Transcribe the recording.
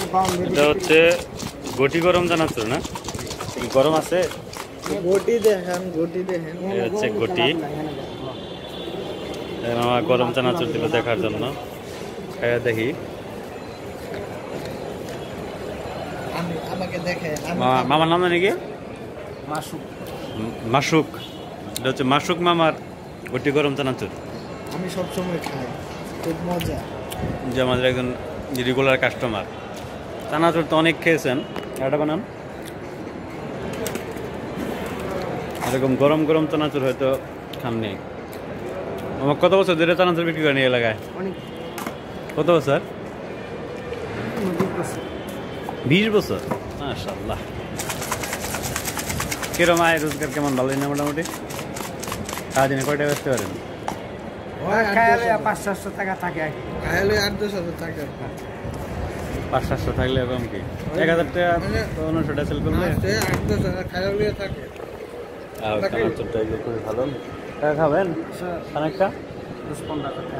এটা হচ্ছে গটি গরম চানাচুর না? গরম আছে? গটি দেখেন, গটি দেখেন। এই হচ্ছে গটি। মামা গরম চানাচুর দিল দেখার জন্য। খাইয়া দেখি। আমাকে দেখে। মামার নাম জানি কি? মাসুক। মাসুক। এটা হচ্ছে মাসুক মামার গটি গরম চানাচুর। আমি সবসময় খাই, খুব মজা। যে আমাদের একজন রেগুলার কাস্টমার। চানাচুর তো অনেক খেয়েছেন, এটা বানান। এরকম গরম গরম চানাচুর হয়তো খাননি। আমার কত বছর ধরে চানাচুর বিক্রি করেন এই এলাকায়? কত বছর? 20 বছর। মাশাআল্লাহ। কিরম আয় রোজগার কেমন? ভালোই না মোটামুটি? সারাদিনে কয়টা বেচতে পারেন? 500-700 টাকা থাকে। খাইলে 8-10 টাকা। 500-700 থাকলে এরকম কি 1000 টাকা 1500 টাকা সেল করলে 8-10 খাইলে থাকে। চানাচুরটা খুবই ভালো। টাকা খাবেন? অনেকটা 10-15 টাকা।